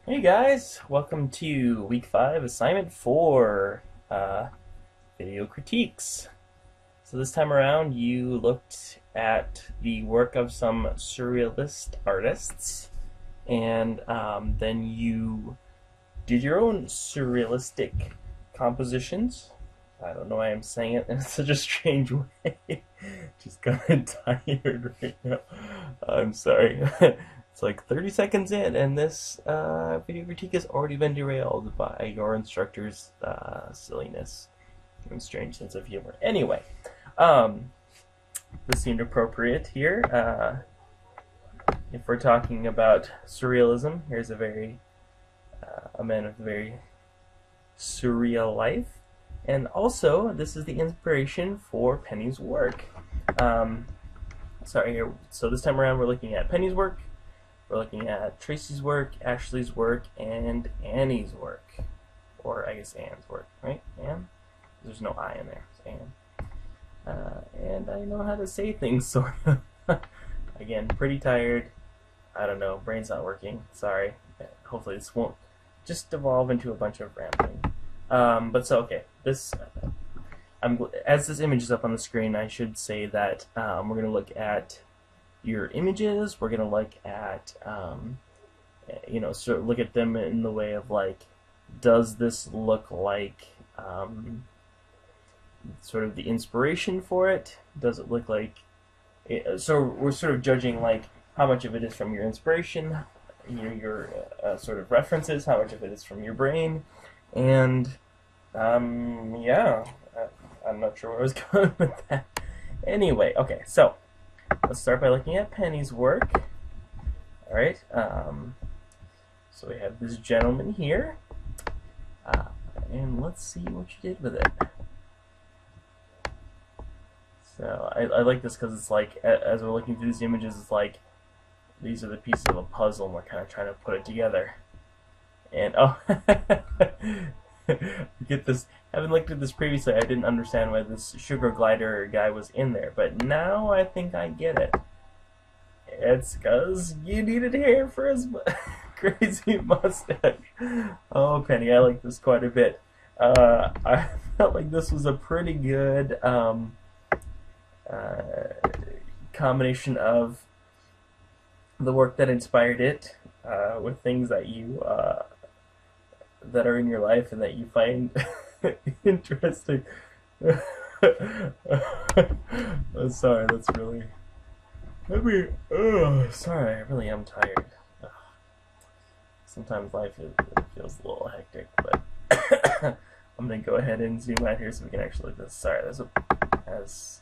Hey guys, welcome to week 5, assignment 4, video critiques. So this time around you looked at the work of some surrealist artists, and then you did your own surrealistic compositions. I don't know why I'm saying it in such a strange way. Just kind of tired right now. I'm sorry. It's like 30 seconds in, and this video critique has already been derailed by your instructor's silliness and strange sense of humor. Anyway, this seemed appropriate here. If we're talking about surrealism, here's a man with a very surreal life. And also, this is the inspiration for Penny's work. So this time around we're looking at Penny's work, we're looking at Tracy's work, Ashley's work, and Annie's work. Or I guess Anne's work, right? Anne? There's no I in there. It's Anne. And I know how to say things, sort of. Again, pretty tired. I don't know, brain's not working. Sorry. Hopefully this won't just devolve into a bunch of rambling. Okay, this as this image is up on the screen, I should say that we're going to look at your images. We're going to look at sort of look at them in the way of like, does this look like sort of the inspiration for it? Does it look like it? So we're sort of judging like how much of it is from your inspiration, your sort of references, how much of it is from your brain. And yeah, I'm not sure where I was going with that. Anyway, okay, so let's start by looking at Penny's work. All right, so we have this gentleman here, and let's see what you did with it. So I like this because it's like, as we're looking through these images, it's like these are the pieces of a puzzle, and we're kind of trying to put it together. And oh, get this. Having looked at this previously, I didn't understand why this sugar glider guy was in there, but now I think I get it. It's because you needed hair for his crazy mustache. Oh, Penny, I like this quite a bit. I felt like this was a pretty good combination of the work that inspired it with things that you that are in your life and that you find interesting. I'm sorry, that's really. Sorry, I really am tired. Sometimes life feels a little hectic, but I'm gonna go ahead and zoom out here so we can actually look at this. Sorry, as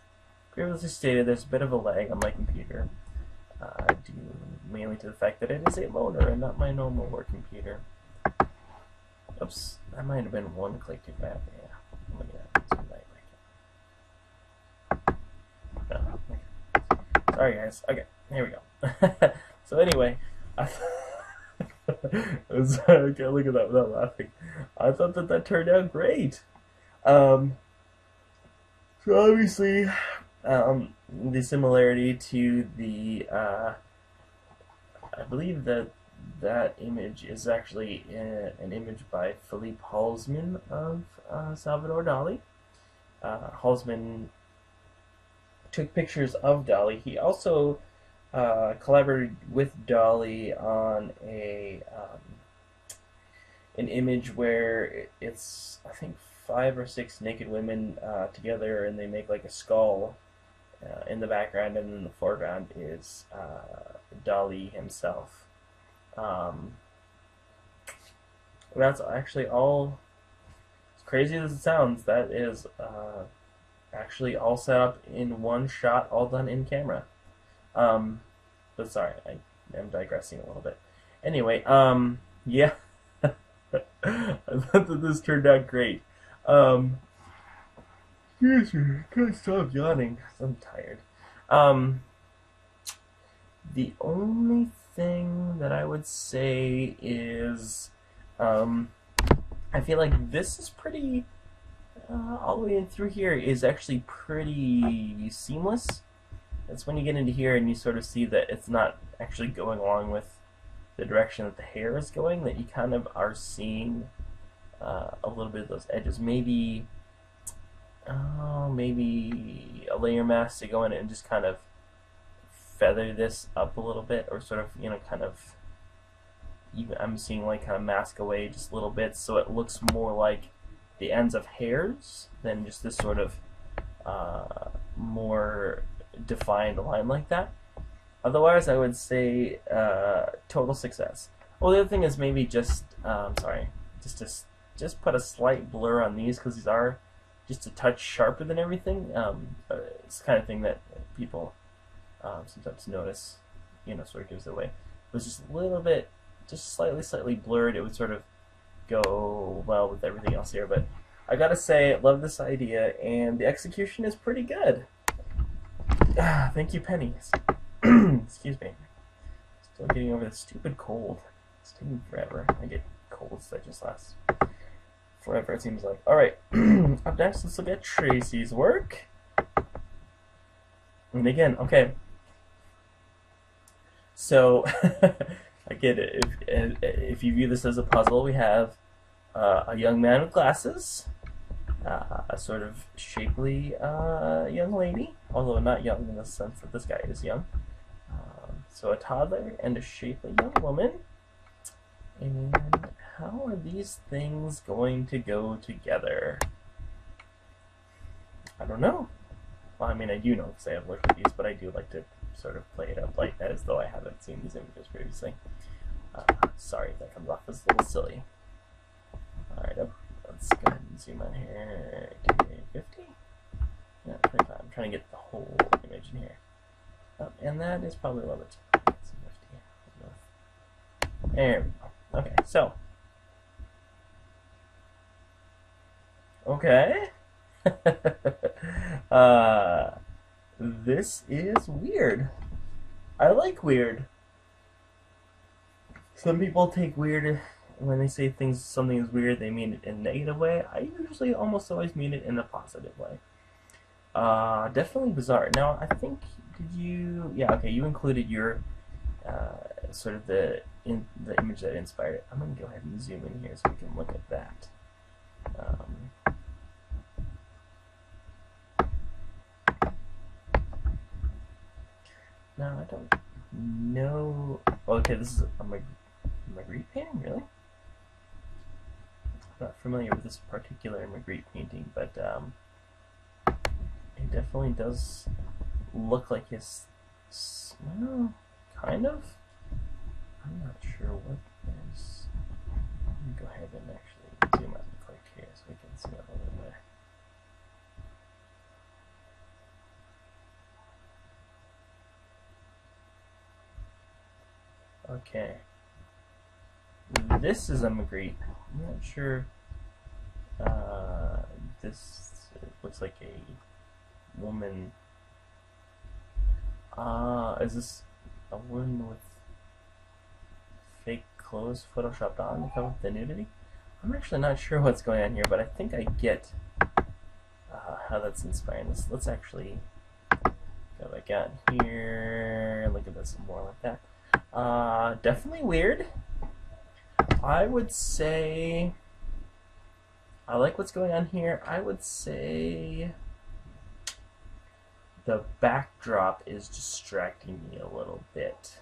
previously stated, there's a bit of a lag on my computer, due mainly to the fact that it is a loaner and not my normal work computer. Oops, that might have been one click too fast. Yeah, I'm gonna zoom that back. No, okay. Sorry guys. Okay, here we go. So anyway, I can't look at that without laughing. I thought that turned out great. So obviously, the similarity to the I believe that image is actually an image by Philippe Halsman of Salvador Dali. Halsman took pictures of Dali. He also collaborated with Dali on an image where it's, I think, 5 or 6 naked women together, and they make like a skull in the background, and in the foreground is Dali himself. That's actually all, as crazy as it sounds, that is actually all set up in one shot, all done in camera. But sorry, I am digressing a little bit. Anyway, yeah. I thought that this turned out great. Excuse me, I can't stop yawning. I'm tired. The only thing that I would say is, I feel like this is pretty, all the way through here is actually pretty seamless. It's when you get into here and you sort of see that it's not actually going along with the direction that the hair is going, that you kind of are seeing a little bit of those edges. Maybe, maybe a layer mask to go in and just kind of feather this up a little bit, or sort of, kind of, even I'm seeing like kind of mask away just little bits, so it looks more like the ends of hairs than just this sort of more defined line like that. Otherwise, I would say total success. Well, the other thing is maybe just just put a slight blur on these, because these are just a touch sharper than everything. It's the kind of thing that people sometimes notice, sort of gives it away. It was just a little bit, just slightly blurred. It would sort of go well with everything else here, but I gotta say, I love this idea, and the execution is pretty good. Thank you, Pennies. Excuse me. Still getting over this stupid cold. It's taking forever. I get colds that just last forever, it seems like. Alright, up next, let's look at Tracy's work. And again, okay. So, I get it. If you view this as a puzzle, we have a young man with glasses, a sort of shapely young lady, although not young in the sense that this guy is young. So a toddler and a shapely young woman. And how are these things going to go together? I don't know. Well, I mean, I do know because I have looked at these, but I do like to sort of play it up like that as though I haven't seen these images previously. Sorry if that comes off as a little silly. Alright, let's go ahead and zoom on here to 50. Yeah, 25. I'm trying to get the whole image in here. And that is probably a little bit. There we go. Okay, so. Okay. This is weird. I like weird. Some people take weird, when they say something is weird, they mean it in a negative way. I usually almost always mean it in a positive way. Definitely bizarre. Now, I think, yeah, okay, you included your, sort of the image that inspired it. I'm going to go ahead and zoom in here so we can look at that. Now, I don't know. Okay, this is a Magritte painting, really? I'm not familiar with this particular Magritte painting, but it definitely does look like his, well, kind of. I'm not sure what is. Let me go ahead and actually zoom out and click here so we can see that a little bit better. Okay. This is a Magritte. I'm not sure. This looks like a woman. Is this a woman with fake clothes photoshopped on to cover up the nudity? I'm actually not sure what's going on here, but I think I get how that's inspiring this. Let's actually go back out here, look at this some more like that. Definitely weird. I would say I like what's going on here. I would say the backdrop is distracting me a little bit.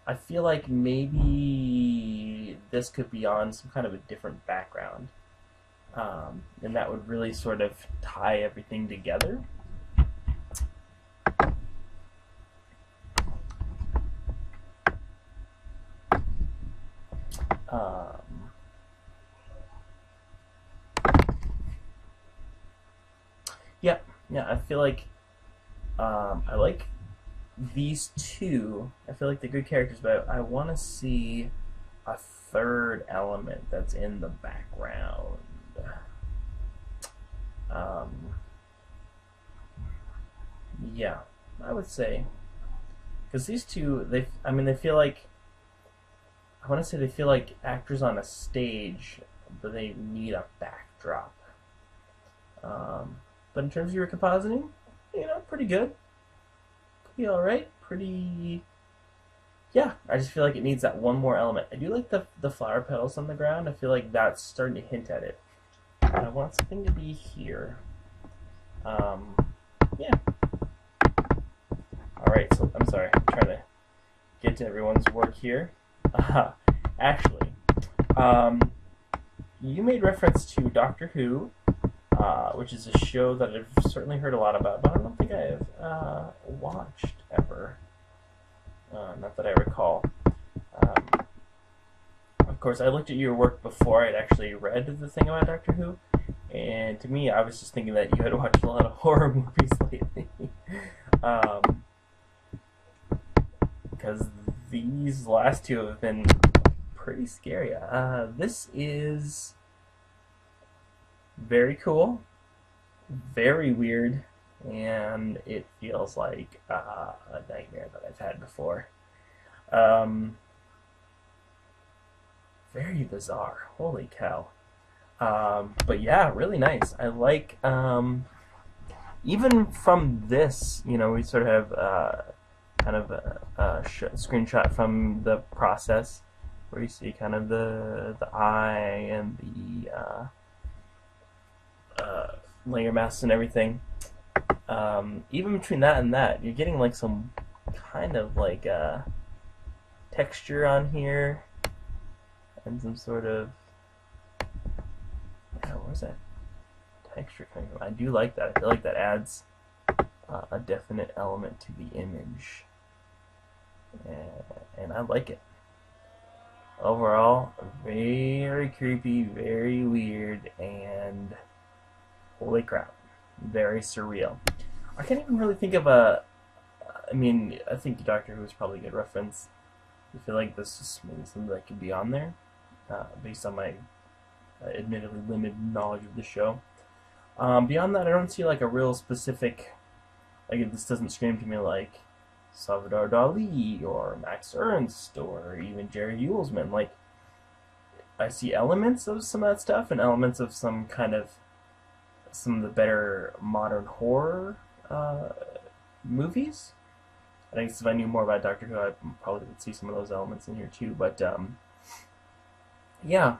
I feel like maybe this could be on some kind of a different background. And that would really sort of tie everything together. Yeah, I feel like I like these two. I feel like they're good characters, but I want to see a third element that's in the background. Yeah, I would say, because these two, they feel like, I want to say they feel like actors on a stage, but they need a backdrop. But in terms of your compositing, pretty good. Pretty alright. Pretty yeah, I just feel like it needs that one more element. I do like the flower petals on the ground. I feel like that's starting to hint at it. I want something to be here. Yeah. Alright, so I'm sorry. I'm trying to get to everyone's work here. Actually, you made reference to Doctor Who, which is a show that I've certainly heard a lot about, but I don't think I've watched ever. Not that I recall. Of course, I looked at your work before I'd actually read the thing about Doctor Who, and to me, I was just thinking that you had watched a lot of horror movies lately. Because these last two have been pretty scary. This is very cool, very weird, and it feels like a nightmare that I've had before. Very bizarre. Holy cow. But yeah, really nice. I like, even from this, you know, we sort of have kind of a screenshot from the process where you see kind of the eye and the layer masks and everything. Even between that and that, you're getting like some kind of like texture on here and some sort of, yeah, where's that texture coming from? I do like that. I feel like that adds a definite element to the image, and I like it. Overall, very creepy, very weird, and holy crap, very surreal. I can't even really think of a. I mean, I think Doctor Who is probably a good reference. I feel like this is maybe something that could be on there, based on my admittedly limited knowledge of the show. Beyond that, I don't see like a real specific. Like, this doesn't scream to me like Salvador Dali or Max Ernst or even Jerry Uelsman. Like, I see elements of some of that stuff and elements of some of the better modern horror movies. I think if I knew more about Doctor Who, I probably would see some of those elements in here too. But yeah,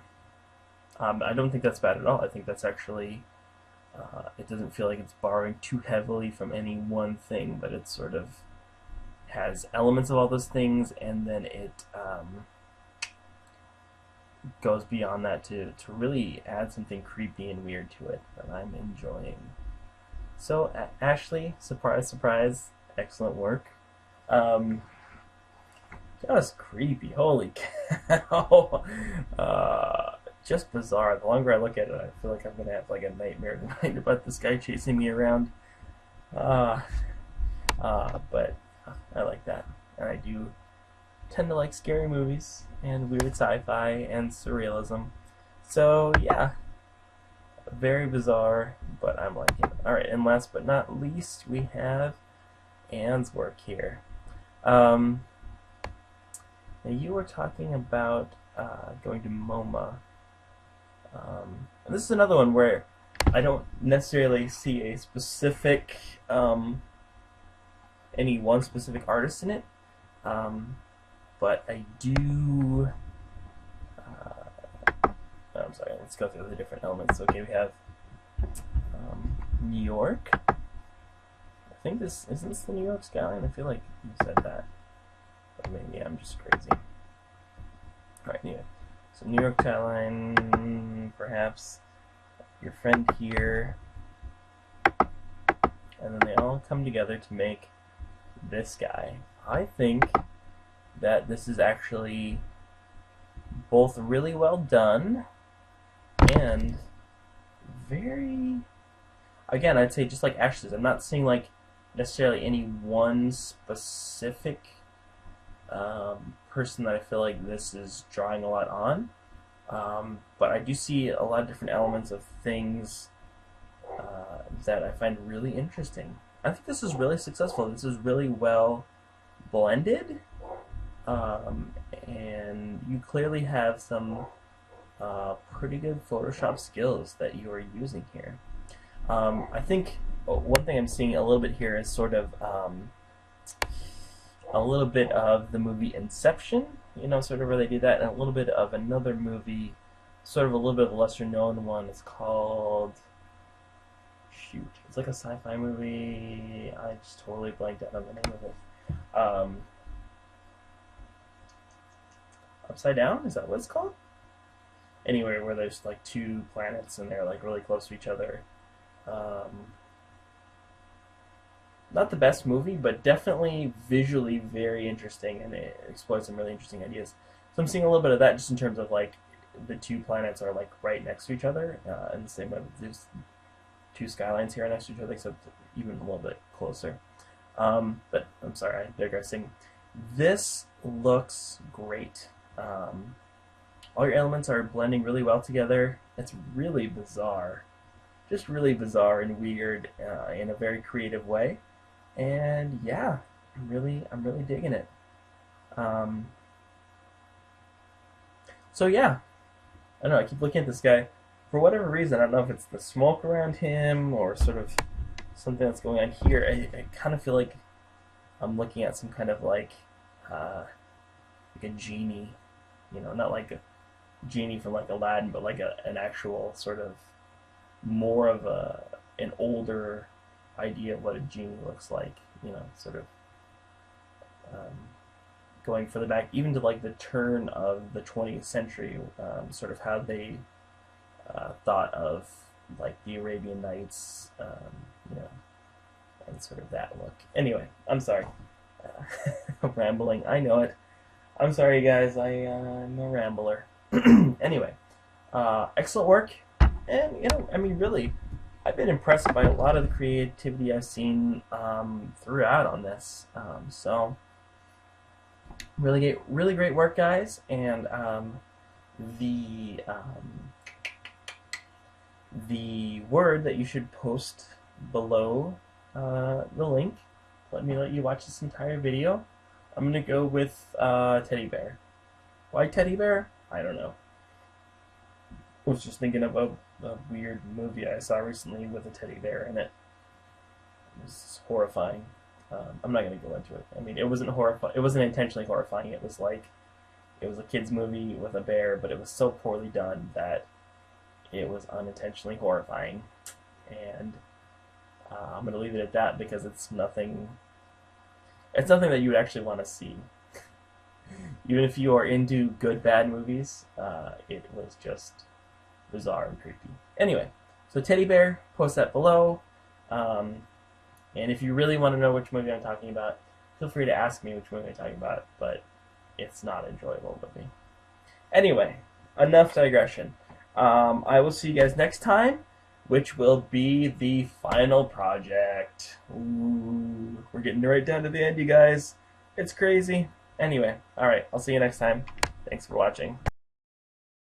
I don't think that's bad at all. I think that's actually, it doesn't feel like it's borrowing too heavily from any one thing, but it sort of has elements of all those things, and then it goes beyond that to really add something creepy and weird to it that I'm enjoying. So, Ashley, surprise, surprise, excellent work. Just creepy, holy cow. Just bizarre. The longer I look at it, I feel like I'm gonna have like a nightmare tonight about this guy chasing me around. But I like that, and I do tend to like scary movies and weird sci-fi and surrealism. So yeah, very bizarre, but I'm liking it. Alright, and last but not least, we have Anne's work here. Now you were talking about going to MoMA. And this is another one where I don't necessarily see a specific, any one specific artist in it, but I do. I'm sorry. Let's go through the different elements. Okay, we have New York. I think this isn't this the New York skyline. I feel like you said that, but maybe I'm just crazy. All right, anyway. So New York skyline, perhaps your friend here, and then they all come together to make this guy. I think that this is actually both really well done and very, again, I'd say just like Ashley's, I'm not seeing like necessarily any one specific person that I feel like this is drawing a lot on, but I do see a lot of different elements of things that I find really interesting. I think this is really successful. This is really well blended, and you clearly have some pretty good Photoshop skills that you are using here. I think one thing I'm seeing a little bit here is sort of a little bit of the movie Inception, you know, sort of where they do that, and a little bit of another movie, sort of a little bit of a lesser known one. It's called, shoot, it's like a sci-fi movie. I just totally blanked out on the name of it. Upside Down? Is that what it's called? Anyway, where there's like two planets and they're like really close to each other. Not the best movie, but definitely visually very interesting, and it explores some really interesting ideas. So I'm seeing a little bit of that just in terms of like the two planets are like right next to each other, and the same way there's two skylines here next to each other, except even a little bit closer. But I'm sorry, I'm digressing. This looks great. All your elements are blending really well together. It's really bizarre, just really bizarre and weird in a very creative way. And yeah, I'm really digging it. So yeah, I don't know. I keep looking at this guy for whatever reason. I don't know if it's the smoke around him or sort of something that's going on here. I kind of feel like I'm looking at some kind of like a genie, you know, not like a genie from like Aladdin, but like an actual sort of more of an older idea of what a genie looks like, you know, sort of going further back, even to like the turn of the 20th century, sort of how they thought of like the Arabian Nights, you know, and sort of that look. Anyway, I'm sorry. Rambling, I know it. I'm sorry, guys. I'm a rambler. Anyway, excellent work, and you know, I mean, really, I've been impressed by a lot of the creativity I've seen throughout on this. So, really great work, guys, and the word that you should post below the link. Let you watch this entire video. I'm gonna go with teddy bear. Why teddy bear? I don't know. I was just thinking of a weird movie I saw recently with a teddy bear in it. It was horrifying. I'm not gonna go into it. I mean, it wasn't horrifying. It wasn't intentionally horrifying. It was like it was a kids movie with a bear, but it was so poorly done that it was unintentionally horrifying. And I'm gonna leave it at that because it's nothing. It's nothing that you would actually want to see. Even if you are into good bad movies, it was just bizarre and creepy. Anyway, so teddy bear, post that below. And if you really want to know which movie I'm talking about, feel free to ask me which movie I'm talking about, but it's not enjoyable movie. Anyway, enough digression. I will see you guys next time, which will be the final project. Ooh, we're getting right down to the end, you guys. It's crazy. Anyway, alright, I'll see you next time. Thanks for watching.